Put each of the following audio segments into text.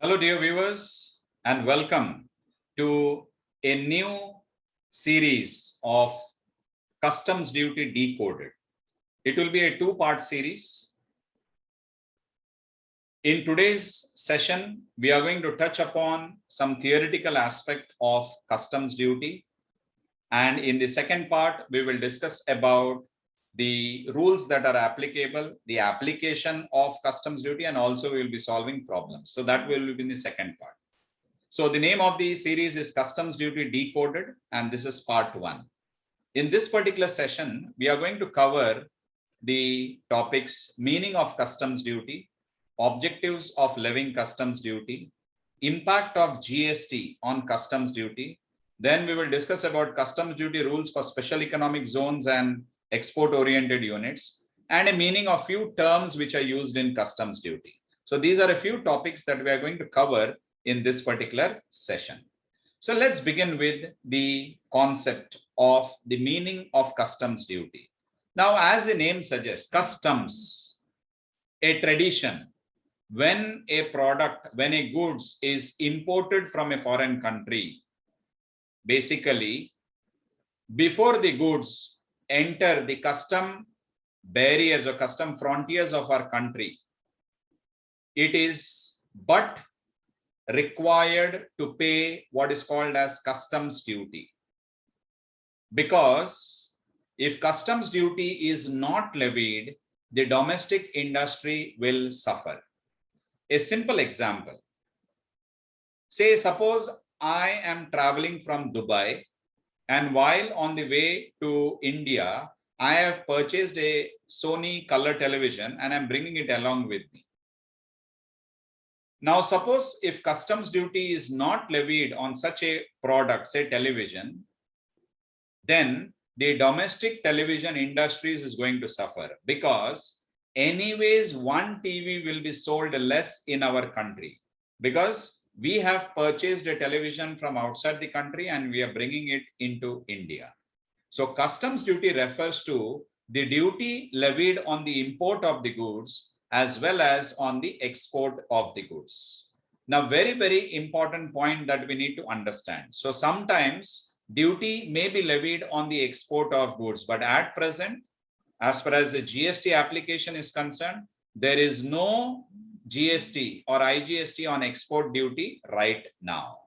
Hello, dear viewers, and welcome to a new series of Customs Duty Decoded. It will be a two-part series. In today's session, we are going to touch upon some theoretical aspect of customs duty. And in the second part, we will discuss about the rules that are applicable, the application of customs duty, and also we will be solving problems. So that will be in the second part. So the name of the series is Customs Duty Decoded, and this is part 1. In this particular session, we are going to cover the topics meaning of customs duty, objectives of levying customs duty, impact of GST on customs duty. Then we will discuss about customs duty rules for special economic zones and export-oriented units, and a meaning of few terms which are used in customs duty. So these are a few topics that we are going to cover in this particular session. So let's begin with the concept of the meaning of customs duty. Now, as the name suggests, customs, a tradition. When a product, when a goods is imported from a foreign country, basically, before the goods enter the custom barriers or custom frontiers of our country, it is but required to pay what is called as customs duty. Because if customs duty is not levied, the domestic industry will suffer. A simple example. Say, suppose I am traveling from Dubai, and while on the way to India, I have purchased a Sony color television and I'm bringing it along with me. Now, suppose if customs duty is not levied on such a product, say television, then the domestic television industries is going to suffer, because anyways one TV will be sold less in our country, because we have purchased a television from outside the country and we are bringing it into India. So customs duty refers to the duty levied on the import of the goods as well as on the export of the goods. Now, very important point that we need to understand. So sometimes duty may be levied on the export of goods, but at present, as far as the GST application is concerned, there is no GST or IGST on export duty right now.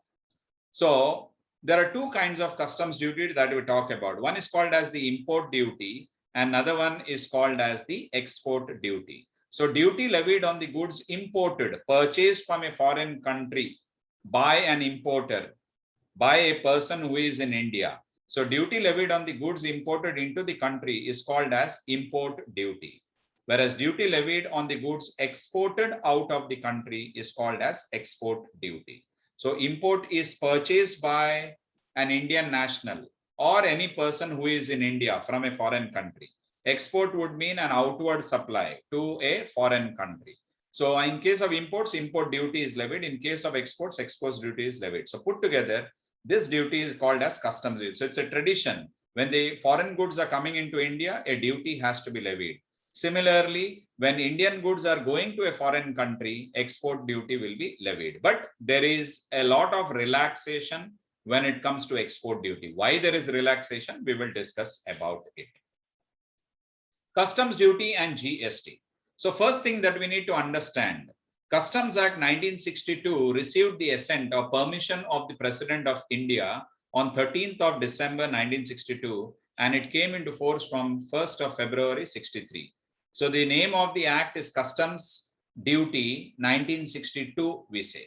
So there are two kinds of customs duty that we talk about. One is called as the import duty, and another one is called as the export duty. So duty levied on the goods imported, purchased from a foreign country by an importer, by a person who is in India. So duty levied on the goods imported into the country is called as import duty, whereas duty levied on the goods exported out of the country is called as export duty. So import is purchased by an Indian national or any person who is in India from a foreign country. Export would mean an outward supply to a foreign country. So in case of imports, import duty is levied. In case of exports, export duty is levied. So put together, this duty is called as customs duty. So it's a tradition. When the foreign goods are coming into India, a duty has to be levied. Similarly, when Indian goods are going to a foreign country, export duty will be levied. But there is a lot of relaxation when it comes to export duty. Why there is relaxation, we will discuss about it. Customs duty and GST. So first thing that we need to understand, Customs Act 1962 received the assent or permission of the President of India on 13th of December 1962, and it came into force from 1st of February 63. So the name of the act is Customs Duty 1962, we say.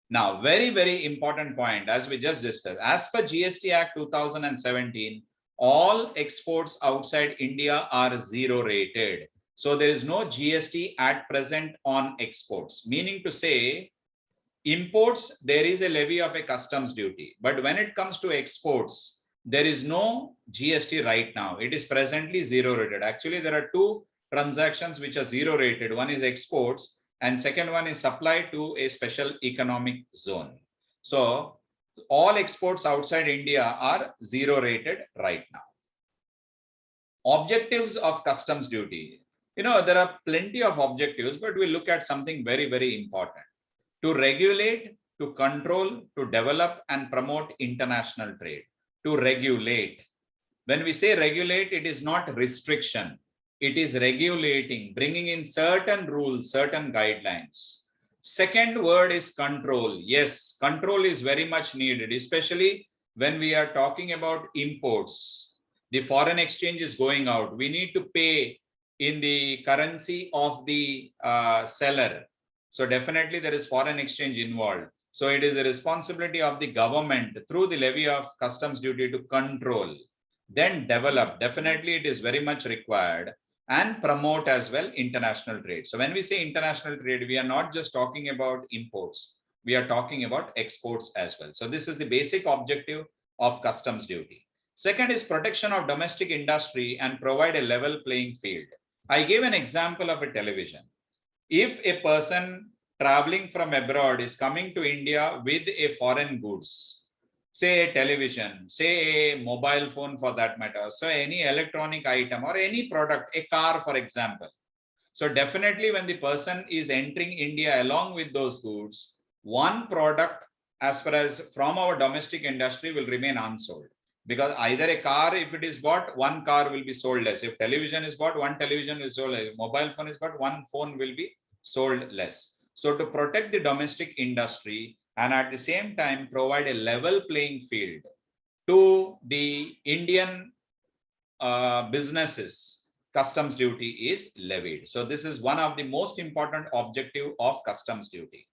Now, very important point, as we just discussed, as per GST Act 2017, all exports outside India are zero rated. So there is no GST at present on exports, meaning to say, imports, there is a levy of a customs duty. But when it comes to exports, there is no GST right now. It is presently zero rated. Actually, there are two transactions which are zero rated. One is exports, and second one is supply to a special economic zone. So all exports outside India are zero rated right now. Objectives of customs duty. There are plenty of objectives, but we'll look at something very important. To regulate, to control, to develop and promote international trade. To regulate. When we say regulate, it is not restriction. It is regulating, bringing in certain rules, certain guidelines. Second word is control. Yes, control is very much needed, especially when we are talking about imports. The foreign exchange is going out. We need to pay in the currency of the seller. So definitely there is foreign exchange involved. So it is the responsibility of the government through the levy of customs duty to control, then develop. Definitely it is very much required, and promote as well international trade. So when we say international trade, we are not just talking about imports, we are talking about exports as well. So this is the basic objective of customs duty. Second is protection of domestic industry and provide a level playing field. I gave an example of a television. If a person traveling from abroad is coming to India with a foreign goods, say a television, say a mobile phone for that matter, so any electronic item or any product, a car for example. So definitely when the person is entering India along with those goods, one product as far as from our domestic industry will remain unsold. Because either a car, if it is bought, one car will be sold less. If television is bought, one television will be sold less. Mobile phone is bought, one phone will be sold less. So to protect the domestic industry and at the same time provide a level playing field to the Indian businesses, customs duty is levied. So this is one of the most important objective of customs duty.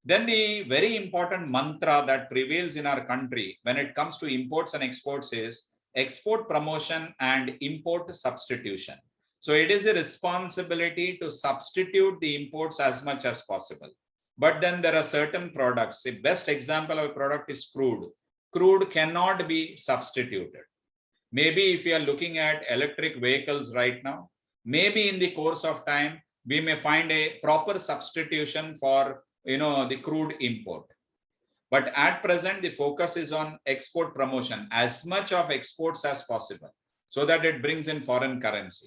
Then the very important mantra that prevails in our country when it comes to imports and exports is export promotion and import substitution. So it is a responsibility to substitute the imports as much as possible. But then there are certain products. The best example of a product is crude. Crude cannot be substituted. Maybe if you are looking at electric vehicles right now, maybe in the course of time, we may find a proper substitution for the crude import. But at present, the focus is on export promotion, as much of exports as possible, so that it brings in foreign currency.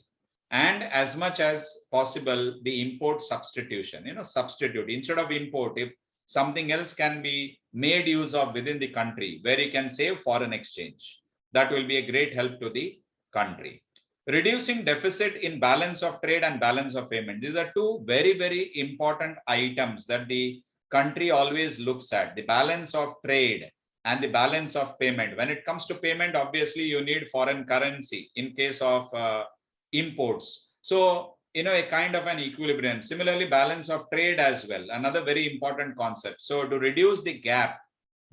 And as much as possible, the import substitution, substitute. Instead of import, if something else can be made use of within the country, where you can save foreign exchange, that will be a great help to the country. Reducing deficit in balance of trade and balance of payment. These are two very, very important items that the country always looks at, the balance of trade and the balance of payment. When it comes to payment, obviously you need foreign currency in case of imports. So, a kind of an equilibrium. Similarly, balance of trade as well, another very important concept. So to reduce the gap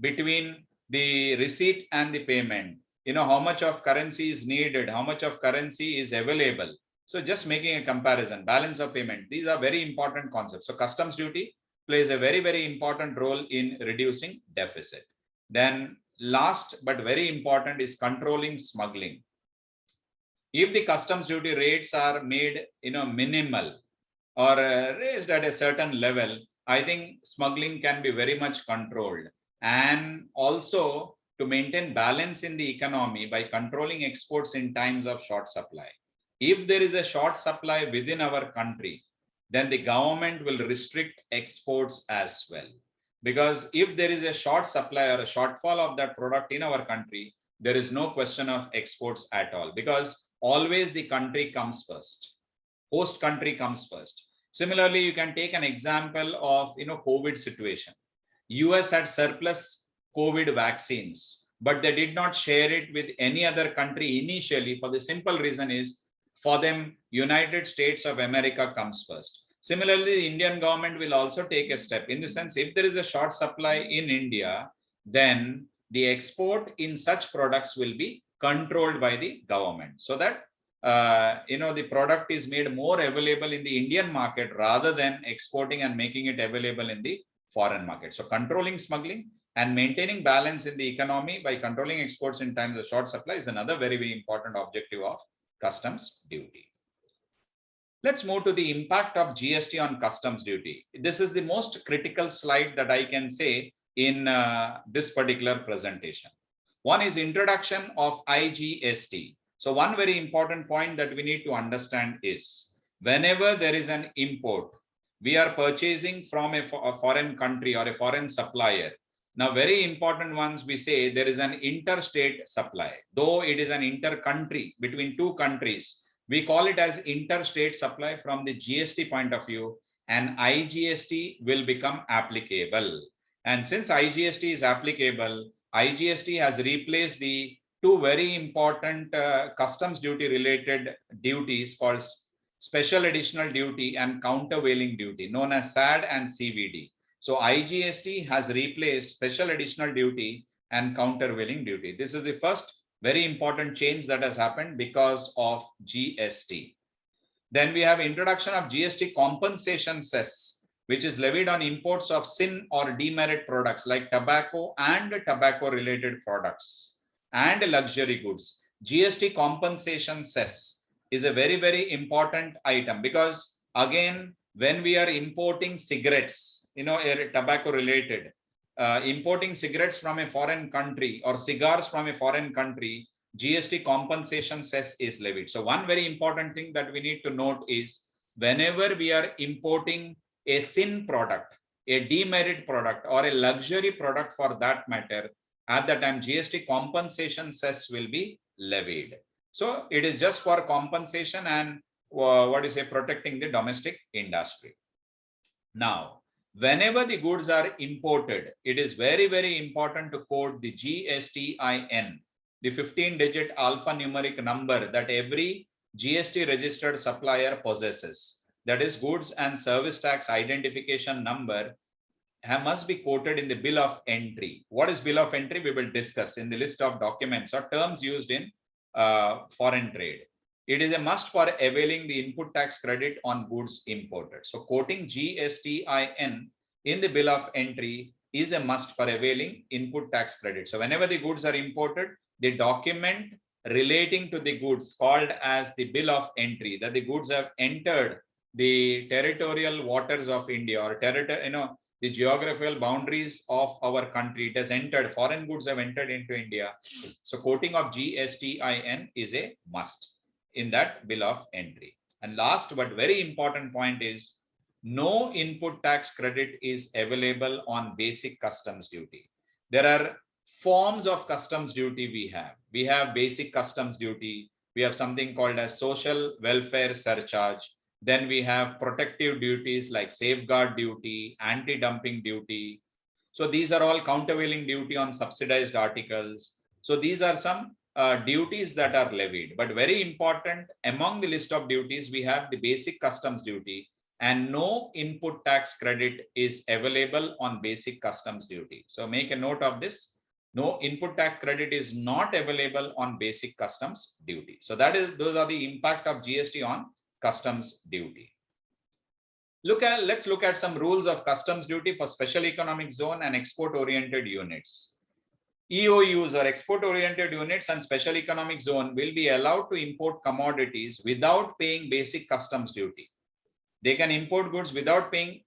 between the receipt and the payment, how much of currency is needed, how much of currency is available. So just making a comparison, balance of payment, these are very important concepts. So customs duty plays a very, very important role in reducing deficit. Then last but very important is controlling smuggling. If the customs duty rates are made minimal or raised at a certain level, I think smuggling can be very much controlled. And also to maintain balance in the economy by controlling exports in times of short supply. If there is a short supply within our country, then the government will restrict exports as well. Because if there is a short supply or a shortfall of that product in our country, there is no question of exports at all, because always the country comes first. Host country comes first. Similarly, you can take an example of COVID situation. US had surplus COVID vaccines, but they did not share it with any other country initially, for the simple reason is, for them, United States of America comes first. Similarly, the Indian government will also take a step in the sense, if there is a short supply in India, then the export in such products will be controlled by the government, so that the product is made more available in the Indian market rather than exporting and making it available in the foreign market. So controlling smuggling and maintaining balance in the economy by controlling exports in times of short supply is another very, very important objective of customs duty. Let's move to the impact of GST on customs duty. This is the most critical slide that I can say in this particular presentation. One is introduction of IGST. So one very important point that we need to understand is, whenever there is an import, we are purchasing from a foreign country or a foreign supplier. Now, very important ones, we say there is an interstate supply. Though it is an inter-country between two countries, we call it as interstate supply from the GST point of view, and IGST will become applicable. And since IGST is applicable, IGST has replaced the two very important customs duty related duties called special additional duty and countervailing duty, known as SAD and CVD. So IGST has replaced special additional duty and countervailing duty. This is the first very important change that has happened because of GST. Then we have introduction of GST compensation cess, which is levied on imports of sin or demerit products like tobacco and tobacco related products and luxury goods. GST compensation cess is a very, very important item, because again, when we are importing cigarettes, tobacco related, importing cigarettes from a foreign country or cigars from a foreign country, GST compensation cess is levied. So one very important thing that we need to note is, whenever we are importing a sin product, a demerit product, or a luxury product for that matter, at that time GST compensation cess will be levied. So it is just for compensation and protecting the domestic industry. Now, whenever the goods are imported, it is very, very important to quote the GSTIN, the 15-digit alphanumeric number that every GST registered supplier possesses. That is, goods and service tax identification number must be quoted in the bill of entry. What is bill of entry? We will discuss in the list of documents or terms used in foreign trade. It is a must for availing the input tax credit on goods imported. So quoting GSTIN in the bill of entry is a must for availing input tax credit. So whenever the goods are imported, the document relating to the goods called as the bill of entry, that the goods have entered the territorial waters of India or the geographical boundaries of our country, it has entered, foreign goods have entered into India. So quoting of GSTIN is a must in that bill of entry. And last but very important point is, no input tax credit is available on basic customs duty. There are forms of customs duty we have. We have basic customs duty. We have something called as social welfare surcharge. Then we have protective duties like safeguard duty, anti-dumping duty. So these are all countervailing duty on subsidized articles. So these are some duties that are levied. But very important, among the list of duties, we have the basic customs duty, and no input tax credit is available on basic customs duty. So make a note of this. No input tax credit is not available on basic customs duty. So those are the impact of GST on customs duty. Let's look at some rules of customs duty for special economic zone and export oriented units. EOUs or export oriented units and special economic zone will be allowed to import commodities without paying basic customs duty. They can import goods without paying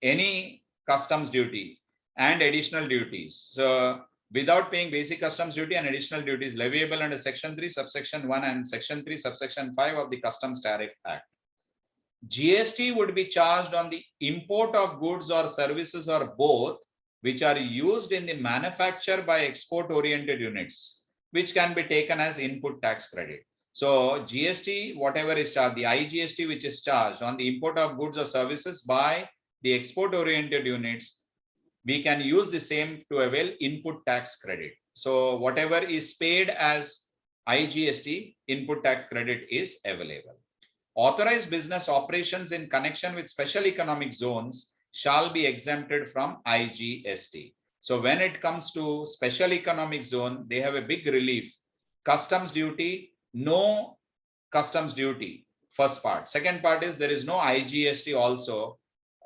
any customs duty and additional duties. So without paying basic customs duty and additional duties leviable under Section 3, Subsection 1 and Section 3, Subsection 5 of the Customs Tariff Act. GST would be charged on the import of goods or services or both, which are used in the manufacture by export-oriented units, which can be taken as input tax credit. So GST, whatever is charged, the IGST which is charged on the import of goods or services by the export-oriented units, we can use the same to avail input tax credit. So whatever is paid as IGST, input tax credit is available. Authorized business operations in connection with special economic zones shall be exempted from IGST. So when it comes to special economic zone, they have a big relief. Customs duty, no customs duty, first part. Second part is there is no IGST also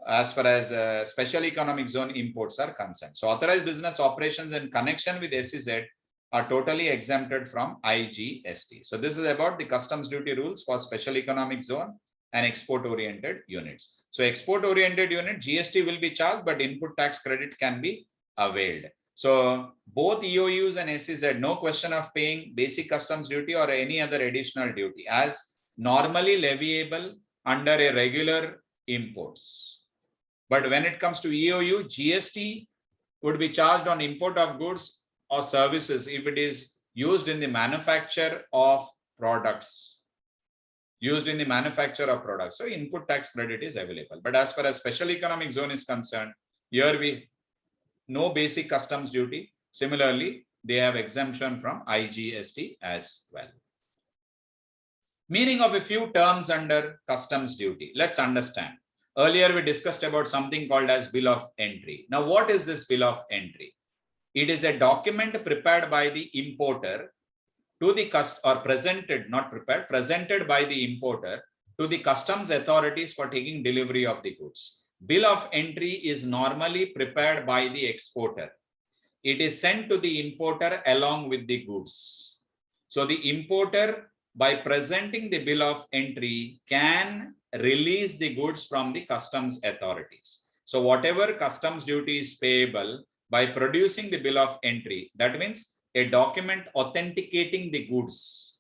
as far as special economic zone imports are concerned. So authorized business operations in connection with SEZ are totally exempted from IGST. So this is about the customs duty rules for special economic zone and export oriented units. So export oriented unit, GST will be charged, but input tax credit can be availed. So both EOUs and SEZ, no question of paying basic customs duty or any other additional duty as normally leviable under a regular imports. But when it comes to EOU, GST would be charged on import of goods or services if it is used in the manufacture of products. Used in the manufacture of products. So input tax credit is available. But as far as special economic zone is concerned, here we no basic customs duty. Similarly, they have exemption from IGST as well. Meaning of a few terms under customs duty. Let's understand. Earlier, we discussed about something called as bill of entry. Now, what is this bill of entry? It is a document prepared by the importer to the presented by the importer to the customs authorities for taking delivery of the goods. Bill of entry is normally prepared by the exporter. It is sent to the importer along with the goods. So the importer, by presenting the bill of entry, can release the goods from the customs authorities. So whatever customs duty is payable, by producing the bill of entry, that means a document authenticating the goods,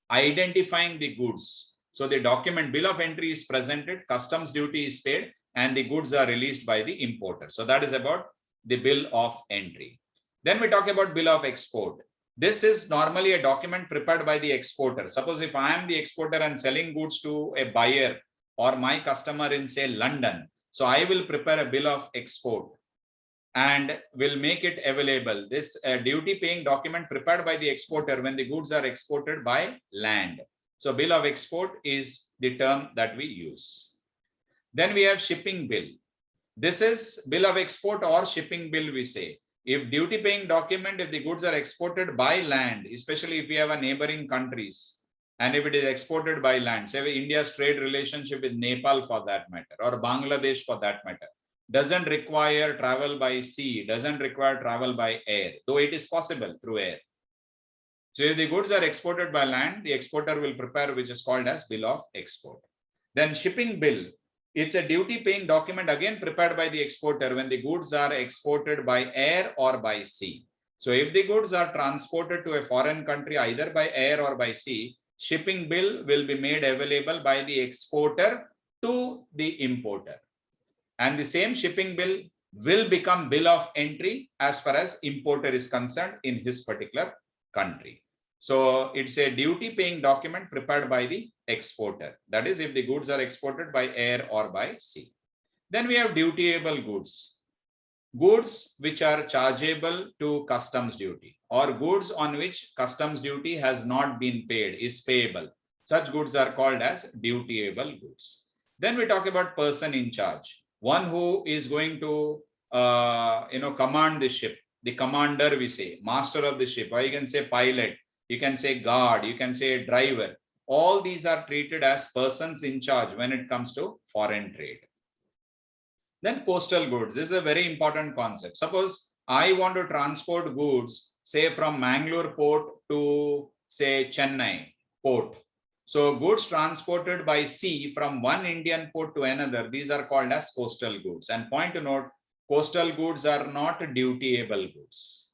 identifying the goods. So the document bill of entry is presented, customs duty is paid, and the goods are released by the importer. So that is about the bill of entry. Then we talk about bill of export. This is normally a document prepared by the exporter. Suppose if I am the exporter and selling goods to a buyer or my customer in, say, London, so I will prepare a bill of export and will make it available. This duty paying document prepared by the exporter when the goods are exported by land. So bill of export is the term that we use. Then we have shipping bill. This is bill of export or shipping bill, we say. If duty paying document, if the goods are exported by land, especially if we have a neighboring countries, and if it is exported by land, say India's trade relationship with Nepal for that matter, or Bangladesh for that matter, doesn't require travel by sea, doesn't require travel by air, though it is possible through air. So if the goods are exported by land, the exporter will prepare which is called as bill of export. Then shipping bill, it's a duty paying document again prepared by the exporter when the goods are exported by air or by sea. So if the goods are transported to a foreign country either by air or by sea, shipping bill will be made available by the exporter to the importer. And the same shipping bill will become bill of entry as far as importer is concerned in his particular country. So it's a duty paying document prepared by the exporter. That is if the goods are exported by air or by sea. Then we have dutiable goods. Goods which are chargeable to customs duty or goods on which customs duty has not been paid is payable. Such goods are called as dutiable goods. Then we talk about person in charge. One who is going to command the ship. The commander, we say, master of the ship, or you can say pilot, you can say guard, you can say driver. All these are treated as persons in charge when it comes to foreign trade. Then coastal goods. This is a very important concept. Suppose I want to transport goods, say from Mangalore port to, say, Chennai port. So goods transported by sea from one Indian port to another, these are called as coastal goods. And point to note, coastal goods are not dutiable goods.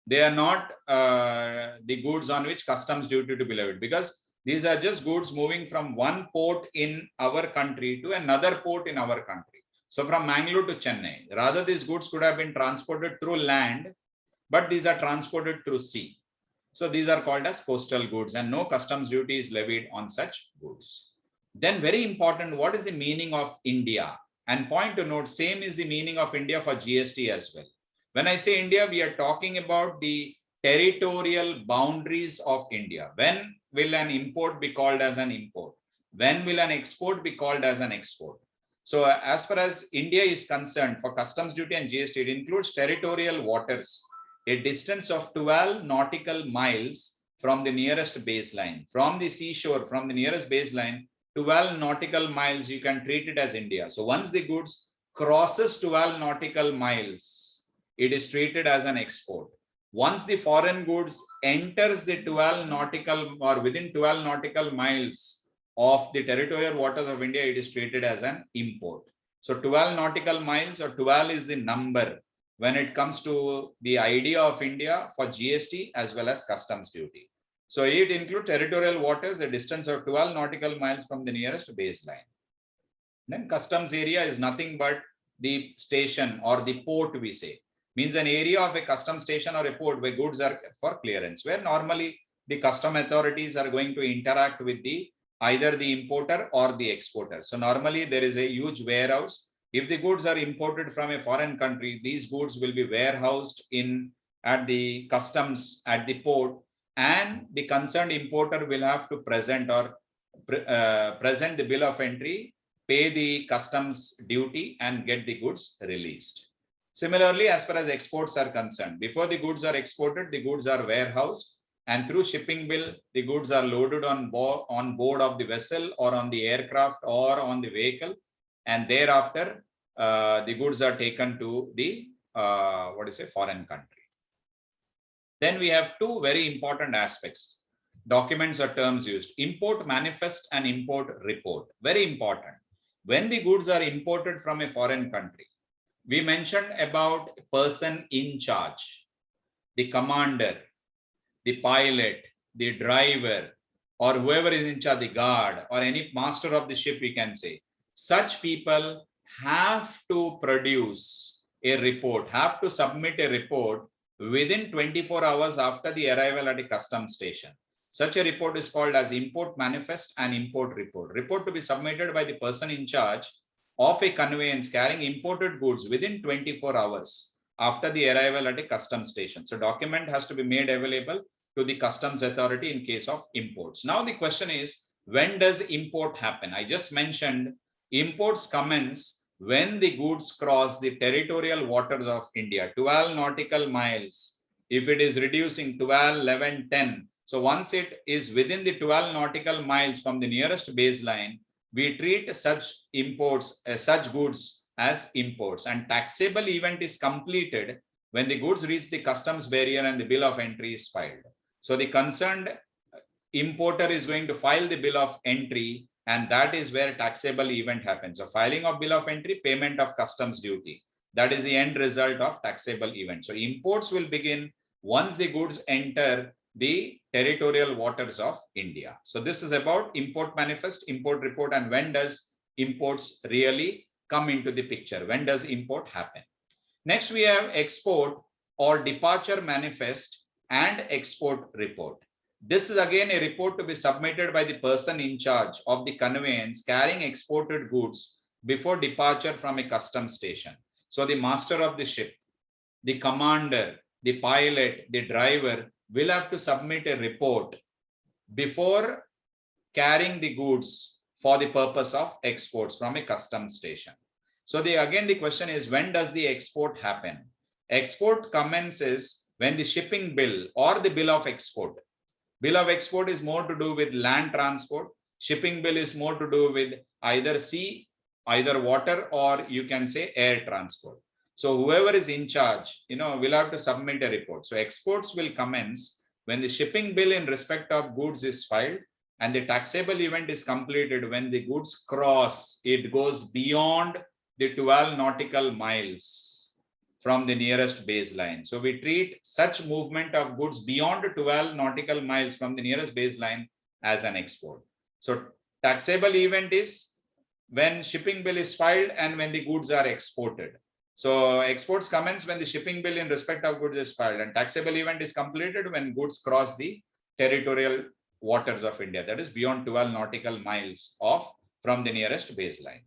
They are not the goods on which customs duty to be levied, because these are just goods moving from one port in our country to another port in our country. So from Mangalore to Chennai, rather these goods could have been transported through land, but these are transported through sea. So these are called as coastal goods and no customs duty is levied on such goods. Then very important, what is the meaning of India? And point to note, same is the meaning of India for GST as well. When I say India, we are talking about the territorial boundaries of India. When will an import be called as an import? When will an export be called as an export? So as far as India is concerned, for customs duty and GST, it includes territorial waters, a distance of 12 nautical miles from the nearest baseline. From the seashore, from the nearest baseline, 12 nautical miles, you can treat it as India. So once the goods crosses 12 nautical miles, it is treated as an export. Once the foreign goods enters the 12 nautical or within 12 nautical miles of the territorial waters of India, it is treated as an import. So 12 nautical miles or 12 is the number when it comes to the idea of India for GST as well as customs duty. So it includes territorial waters, a distance of 12 nautical miles from the nearest baseline. Then customs area is nothing but the station or the port, we say, means an area of a custom station or a port where goods are for clearance, where normally the custom authorities are going to interact with the either the importer or the exporter. So normally there is a huge warehouse. If the goods are imported from a foreign country, these goods will be warehoused in at the customs at the port, and the concerned importer will have to present or present the bill of entry, pay the customs duty, and get the goods released. Similarly, as far as exports are concerned, before the goods are exported, the goods are warehoused, and through shipping bill, the goods are loaded on board of the vessel or on the aircraft or on the vehicle, and thereafter the goods are taken to the foreign country. Then we have two very important aspects. Documents or terms used: import manifest and import report. Very important. When the goods are imported from a foreign country, we mentioned about person in charge, the commander, the pilot, the driver, or whoever is in charge, the guard, or any master of the ship, we can say. Such people have to produce a report, have to submit a report within 24 hours after the arrival at a customs station. Such a report is called as import manifest and import report. Report to be submitted by the person in charge of a conveyance carrying imported goods within 24 hours after the arrival at a customs station. So document has to be made available to the customs authority in case of imports. Now the question is, when does import happen? I just mentioned imports commence when the goods cross the territorial waters of India, 12 nautical miles. If it is reducing 12, 11, 10. So once it is within the 12 nautical miles from the nearest baseline, we treat such imports, such goods as imports, and taxable event is completed when the goods reach the customs barrier and the bill of entry is filed. So the concerned importer is going to file the bill of entry, and that is where taxable event happens. So filing of bill of entry, payment of customs duty. That is the end result of taxable event. So imports will begin once the goods enter the territorial waters of India. So this is about import manifest, import report, and when does imports really come into the picture? When does import happen? Next, we have export or departure manifest and export report. This is again a report to be submitted by the person in charge of the conveyance carrying exported goods before departure from a customs station. So the master of the ship, the commander, the pilot, the driver will have to submit a report before carrying the goods for the purpose of exports from a customs station. So again the question is, when does the export happen? Export commences when the shipping bill or the bill of export. Bill of export is more to do with land transport. Shipping bill is more to do with either sea, either water, or you can say air transport. So whoever is in charge, will have to submit a report. So exports will commence when the shipping bill in respect of goods is filed, and the taxable event is completed when the goods cross, it goes beyond the 12 nautical miles from the nearest baseline. So we treat such movement of goods beyond 12 nautical miles from the nearest baseline as an export. So taxable event is when shipping bill is filed and when the goods are exported. So exports commence when the shipping bill in respect of goods is filed, and taxable event is completed when goods cross the territorial waters of India, that is beyond 12 nautical miles from the nearest baseline.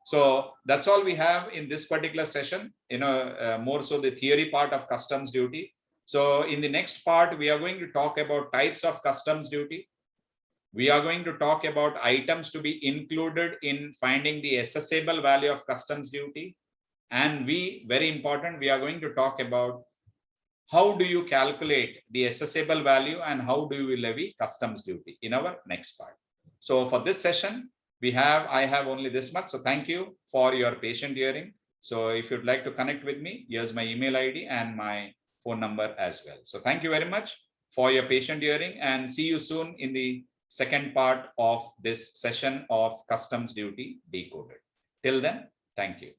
So that's all we have in this particular session, more so the theory part of customs duty. So in the next part, we are going to talk about types of customs duty. We are going to talk about items to be included in finding the assessable value of customs duty. And very important, we are going to talk about how do you calculate the assessable value and how do you levy customs duty in our next part. So for this session, I have only this much. So thank you for your patient hearing. So if you'd like to connect with me, here's my email ID and my phone number as well. So thank you very much for your patient hearing, and see you soon in the second part of this session of customs duty decoded. Till then, thank you.